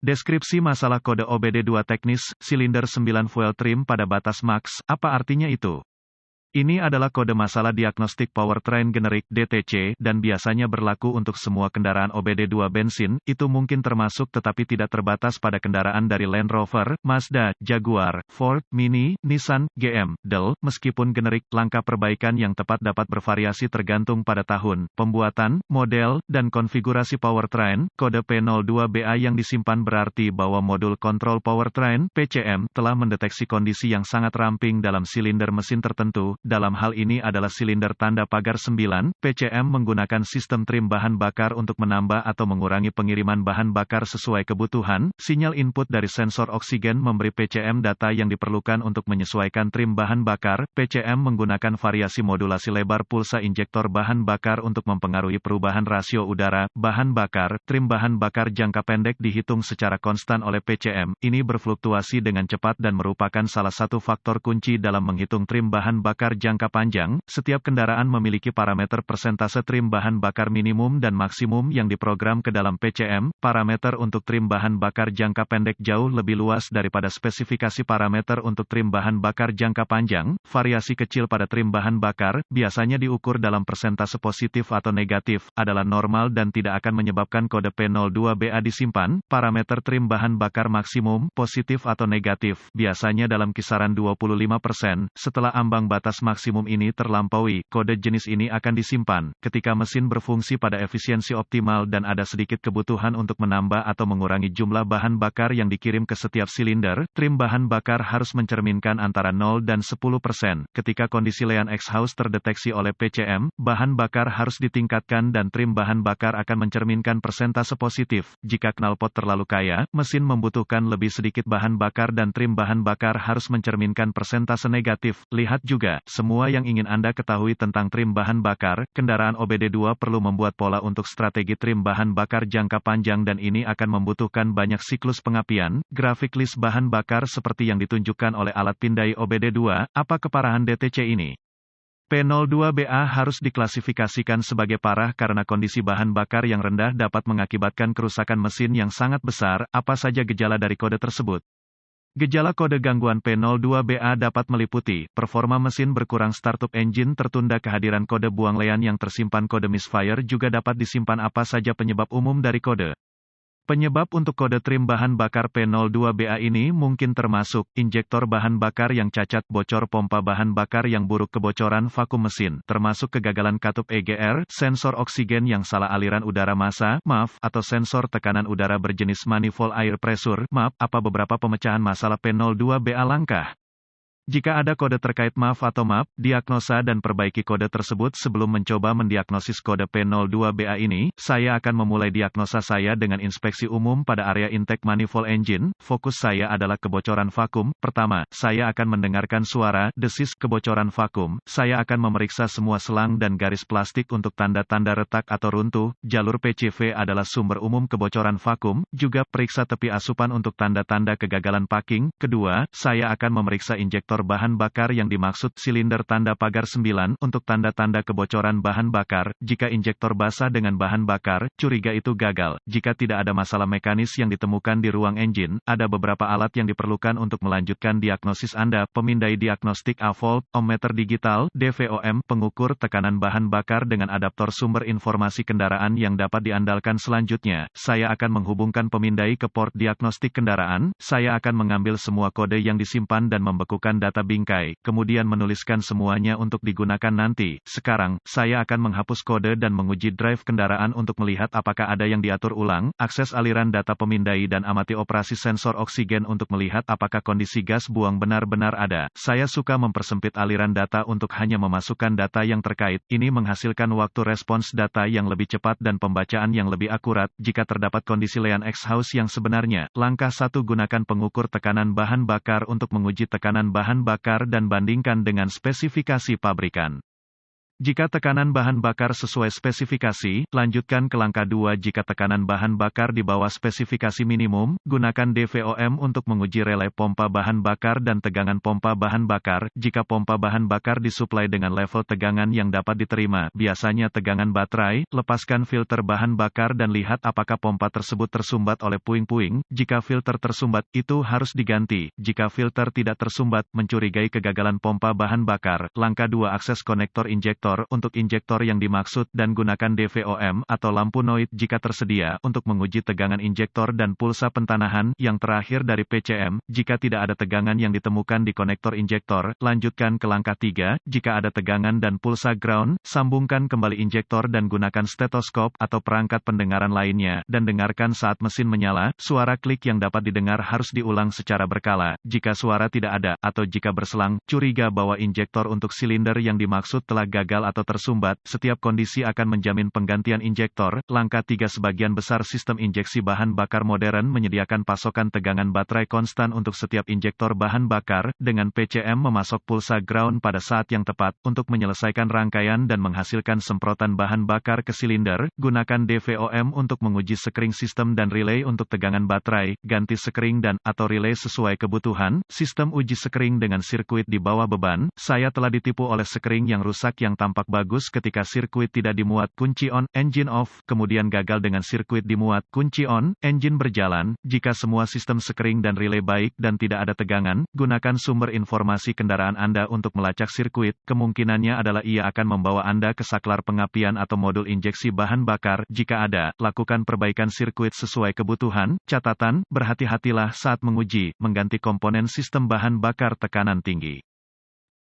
Deskripsi masalah kode OBD2 teknis, silinder 9 fuel trim pada batas maks, apa artinya itu? Ini adalah kode masalah diagnostik powertrain generik (DTC) dan biasanya berlaku untuk semua kendaraan OBD2 bensin, itu mungkin termasuk tetapi tidak terbatas pada kendaraan dari Land Rover, Mazda, Jaguar, Ford, Mini, Nissan, GM, Dell, meskipun generik, langkah perbaikan yang tepat dapat bervariasi tergantung pada tahun, pembuatan, model, dan konfigurasi powertrain. Kode P02BA yang disimpan berarti bahwa modul kontrol powertrain (PCM) telah mendeteksi kondisi yang sangat ramping dalam silinder mesin tertentu. Dalam hal ini adalah silinder tanda pagar 9, PCM menggunakan sistem trim bahan bakar untuk menambah atau mengurangi pengiriman bahan bakar sesuai kebutuhan. Sinyal input dari sensor oksigen memberi PCM data yang diperlukan untuk menyesuaikan trim bahan bakar. PCM menggunakan variasi modulasi lebar pulsa injektor bahan bakar untuk mempengaruhi perubahan rasio udara, bahan bakar. Trim bahan bakar jangka pendek dihitung secara konstan oleh PCM. Ini berfluktuasi dengan cepat dan merupakan salah satu faktor kunci dalam menghitung trim bahan bakar jangka panjang. Setiap kendaraan memiliki parameter persentase trim bahan bakar minimum dan maksimum yang diprogram ke dalam PCM. Parameter untuk trim bahan bakar jangka pendek jauh lebih luas daripada spesifikasi parameter untuk trim bahan bakar jangka panjang. Variasi kecil pada trim bahan bakar, biasanya diukur dalam persentase positif atau negatif, adalah normal dan tidak akan menyebabkan kode P02BA disimpan. Parameter trim bahan bakar maksimum, positif atau negatif, biasanya dalam kisaran 25%. Setelah ambang batas maksimum ini terlampaui, kode jenis ini akan disimpan. Ketika mesin berfungsi pada efisiensi optimal dan ada sedikit kebutuhan untuk menambah atau mengurangi jumlah bahan bakar yang dikirim ke setiap silinder, trim bahan bakar harus mencerminkan antara 0 dan 10%. Ketika kondisi lean exhaust terdeteksi oleh PCM, bahan bakar harus ditingkatkan dan trim bahan bakar akan mencerminkan persentase positif. Jika knalpot terlalu kaya, mesin membutuhkan lebih sedikit bahan bakar dan trim bahan bakar harus mencerminkan persentase negatif. Lihat juga, semua yang ingin Anda ketahui tentang trim bahan bakar, kendaraan OBD2 perlu membuat pola untuk strategi trim bahan bakar jangka panjang dan ini akan membutuhkan banyak siklus pengapian. Grafik list bahan bakar seperti yang ditunjukkan oleh alat pindai OBD2, apa keparahan DTC ini? P02BA harus diklasifikasikan sebagai parah karena kondisi bahan bakar yang rendah dapat mengakibatkan kerusakan mesin yang sangat besar. Apa saja gejala dari kode tersebut? Gejala kode gangguan P02BA dapat meliputi, performa mesin berkurang, startup engine tertunda, kehadiran kode buang lean yang tersimpan. Kode misfire juga dapat disimpan. Apa saja penyebab umum dari kode? Penyebab untuk kode trim bahan bakar P02BA ini mungkin termasuk, injektor bahan bakar yang cacat, bocor pompa bahan bakar yang buruk, kebocoran vakum mesin, termasuk kegagalan katup EGR, sensor oksigen yang salah, aliran udara massa, MAF, atau sensor tekanan udara berjenis manifold air pressure, MAP. Apa beberapa pemecahan masalah P02BA langkah? Jika ada kode terkait MAF atau MAP, diagnosa dan perbaiki kode tersebut. Sebelum mencoba mendiagnosis kode P02BA ini, saya akan memulai diagnosa saya dengan inspeksi umum pada area intake manifold engine. Fokus saya adalah kebocoran vakum. Pertama, saya akan mendengarkan suara desis kebocoran vakum. Saya akan memeriksa semua selang dan garis plastik untuk tanda-tanda retak atau runtuh. Jalur PCV adalah sumber umum kebocoran vakum. Juga periksa tepi asupan untuk tanda-tanda kegagalan packing. Kedua, saya akan memeriksa injektor bahan bakar yang dimaksud, silinder tanda pagar 9, untuk tanda-tanda kebocoran bahan bakar. Jika injektor basah dengan bahan bakar, curiga itu gagal. Jika tidak ada masalah mekanis yang ditemukan di ruang engine, ada beberapa alat yang diperlukan untuk melanjutkan diagnosis Anda. Pemindai diagnostik A-volt, ohmmeter digital, DVOM, pengukur tekanan bahan bakar dengan adaptor sumber informasi kendaraan yang dapat diandalkan. Selanjutnya, saya akan menghubungkan pemindai ke port diagnostik kendaraan. Saya akan mengambil semua kode yang disimpan dan membekukan data bingkai, kemudian menuliskan semuanya untuk digunakan nanti. Sekarang, saya akan menghapus kode dan menguji drive kendaraan untuk melihat apakah ada yang diatur ulang. Akses aliran data pemindai dan amati operasi sensor oksigen untuk melihat apakah kondisi gas buang benar-benar ada. Saya suka mempersempit aliran data untuk hanya memasukkan data yang terkait. Ini menghasilkan waktu respons data yang lebih cepat dan pembacaan yang lebih akurat. Jika terdapat kondisi lean exhaust yang sebenarnya, langkah 1, gunakan pengukur tekanan bahan bakar untuk menguji tekanan bahan bakar dan bandingkan dengan spesifikasi pabrikan. Jika tekanan bahan bakar sesuai spesifikasi, lanjutkan ke langkah 2. Jika tekanan bahan bakar di bawah spesifikasi minimum, gunakan DVOM untuk menguji relay pompa bahan bakar dan tegangan pompa bahan bakar. Jika pompa bahan bakar disuplai dengan level tegangan yang dapat diterima, biasanya tegangan baterai, lepaskan filter bahan bakar dan lihat apakah pompa tersebut tersumbat oleh puing-puing. Jika filter tersumbat, itu harus diganti. Jika filter tidak tersumbat, mencurigai kegagalan pompa bahan bakar. Langkah 2. Akses konektor injektor untuk injektor yang dimaksud dan gunakan DVOM atau lampu noid jika tersedia untuk menguji tegangan injektor dan pulsa pentanahan. Yang terakhir dari PCM, jika tidak ada tegangan yang ditemukan di konektor injektor, lanjutkan ke langkah 3. Jika ada tegangan dan pulsa ground, sambungkan kembali injektor dan gunakan stetoskop atau perangkat pendengaran lainnya dan dengarkan saat mesin menyala. Suara klik yang dapat didengar harus diulang secara berkala. Jika suara tidak ada atau jika berselang, curiga bahwa injektor untuk silinder yang dimaksud telah gagal atau tersumbat. Setiap kondisi akan menjamin penggantian injektor. Langkah 3. Sebagian besar sistem injeksi bahan bakar modern menyediakan pasokan tegangan baterai konstan untuk setiap injektor bahan bakar, dengan PCM memasok pulsa ground pada saat yang tepat. Untuk menyelesaikan rangkaian dan menghasilkan semprotan bahan bakar ke silinder, gunakan DVOM untuk menguji sekring sistem dan relay untuk tegangan baterai. Ganti sekring dan atau relay sesuai kebutuhan. Sistem uji sekring dengan sirkuit di bawah beban. Saya telah ditipu oleh sekring yang rusak yang tampak bagus ketika sirkuit tidak dimuat kunci on, engine off, kemudian gagal dengan sirkuit dimuat kunci on, engine berjalan. Jika semua sistem sekring dan relay baik dan tidak ada tegangan, gunakan sumber informasi kendaraan Anda untuk melacak sirkuit. Kemungkinannya adalah ia akan membawa Anda ke saklar pengapian atau modul injeksi bahan bakar. Jika ada, lakukan perbaikan sirkuit sesuai kebutuhan. Catatan, berhati-hatilah saat menguji, mengganti komponen sistem bahan bakar tekanan tinggi.